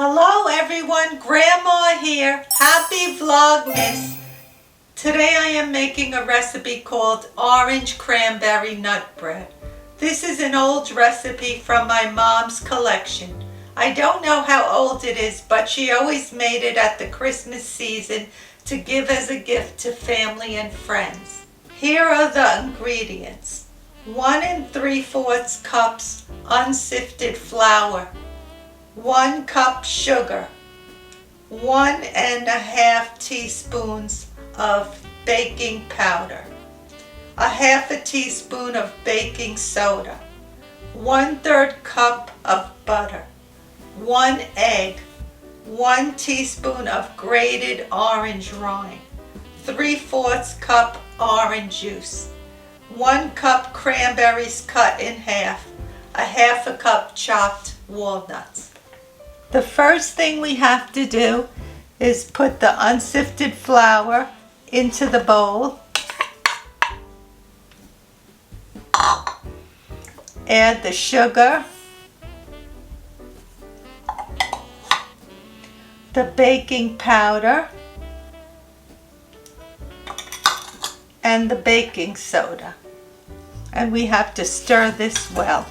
Hello everyone, Grandma here. Happy Vlogmas. Today I am making a recipe called Orange Cranberry Nut Bread. This is an old recipe from my mom's collection. I don't know how old it is, but she always made it at the Christmas season to give as a gift to family and friends. Here are the ingredients. 1 3/4 cups unsifted flour. 1 cup sugar, 1½ teaspoons of baking powder, 1/2 teaspoon of baking soda, 1/3 cup of butter, 1 egg, 1 teaspoon of grated orange rind, 3/4 cup orange juice, 1 cup cranberries cut in half, 1/2 cup chopped walnuts. The first thing we have to do is put the unsifted flour into the bowl. Add the sugar, the baking powder, and the baking soda. And we have to stir this well.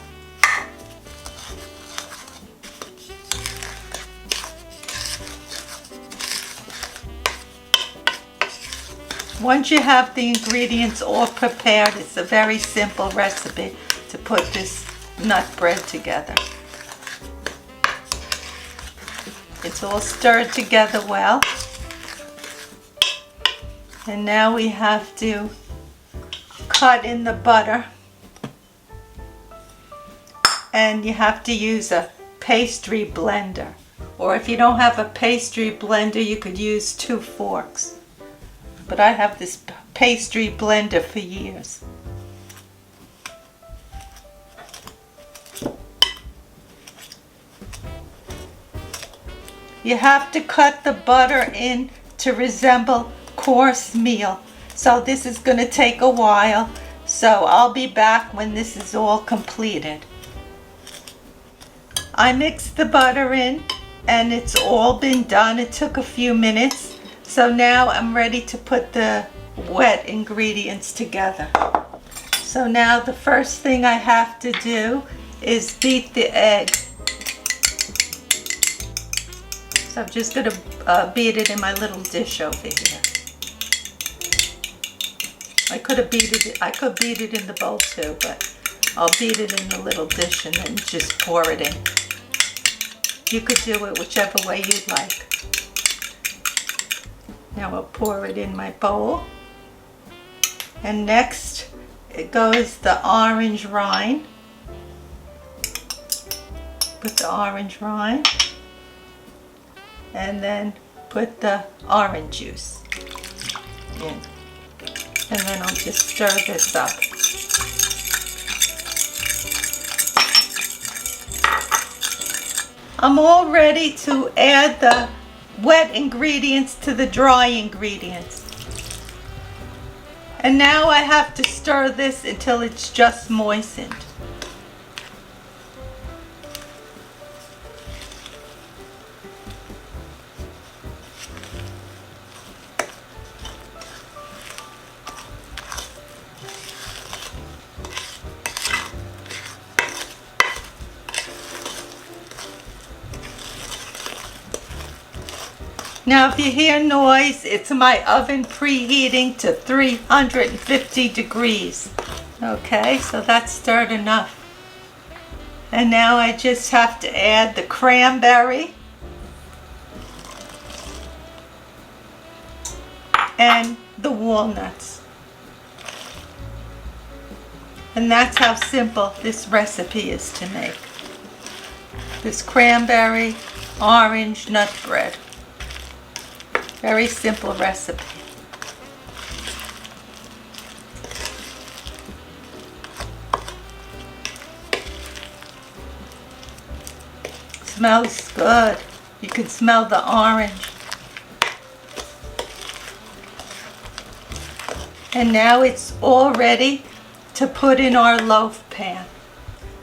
Once you have the ingredients all prepared, it's a very simple recipe to put this nut bread together. It's all stirred together well. And now we have to cut in the butter. And you have to use a pastry blender. Or if you don't have a pastry blender, you could use 2 forks. But I have this pastry blender for years. You have to cut the butter in to resemble coarse meal. So this is going to take a while. So I'll be back when this is all completed. I mixed the butter in and it's all been done. It took a few minutes. So now I'm ready to put the wet ingredients together. So now the first thing I have to do is beat the egg. So I'm just going to beat it in my little dish over here. I could beat it in the bowl too, but I'll beat it in the little dish and then just pour it in. You could do it whichever way you'd like. Now I'll pour it in my bowl. And next it goes the orange rind. Put the orange rind. And then put the orange juice in. And then I'll just stir this up. I'm all ready to add the wet ingredients to the dry ingredients. And now I have to stir this until it's just moistened. Now if you hear noise, it's my oven preheating to 350 degrees. Okay, so that's stirred enough. And now I just have to add the cranberry and the walnuts. And that's how simple this recipe is to make. This cranberry orange nut bread. Very simple recipe. Smells good. You can smell the orange. And now it's all ready to put in our loaf pan.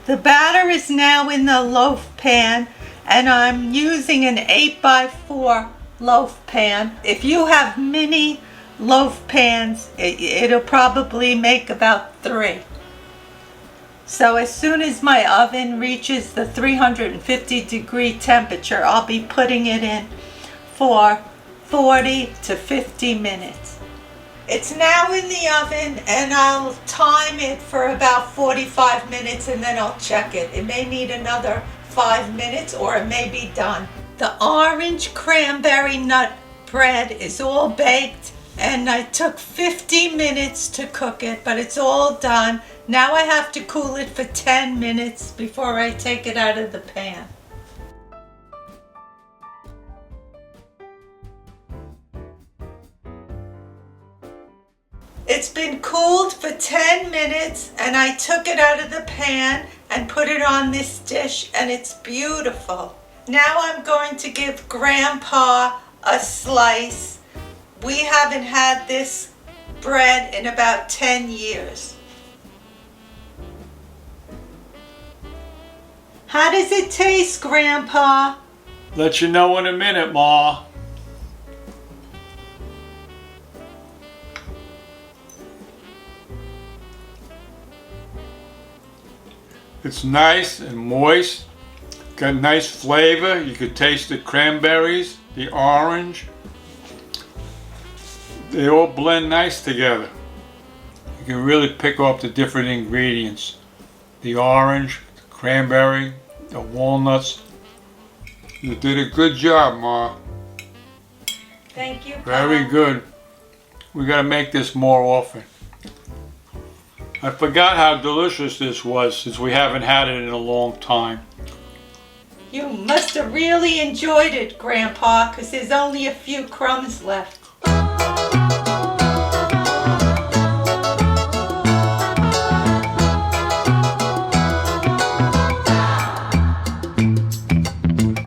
The batter is now in the loaf pan and I'm using an 8x4 loaf pan. If you have mini loaf pans, it'll probably make about 3. So as soon as my oven reaches the 350-degree temperature, I'll be putting it in for 40 to 50 minutes. It's now in the oven, and I'll time it for about 45 minutes, and then I'll check it. It may need another 5 minutes, or it may be done. The Orange Cranberry Nut Bread is all baked, and I took 50 minutes to cook it, but it's all done. Now I have to cool it for 10 minutes before I take it out of the pan. It's been cooled for 10 minutes, and I took it out of the pan and put it on this dish, and it's beautiful. Now I'm going to give Grandpa a slice. We haven't had this bread in about 10 years. How does it taste, Grandpa? Let you know in a minute, Ma. It's nice and moist, got nice flavor. You could taste the cranberries, the orange. They all blend nice together. You can really pick up the different ingredients. The orange, the cranberry, the walnuts. You did a good job, Ma. Thank you, Pop. Very good. We gotta make this more often. I forgot how delicious this was since we haven't had it in a long time. You must have really enjoyed it, Grandpa, because there's only a few crumbs left.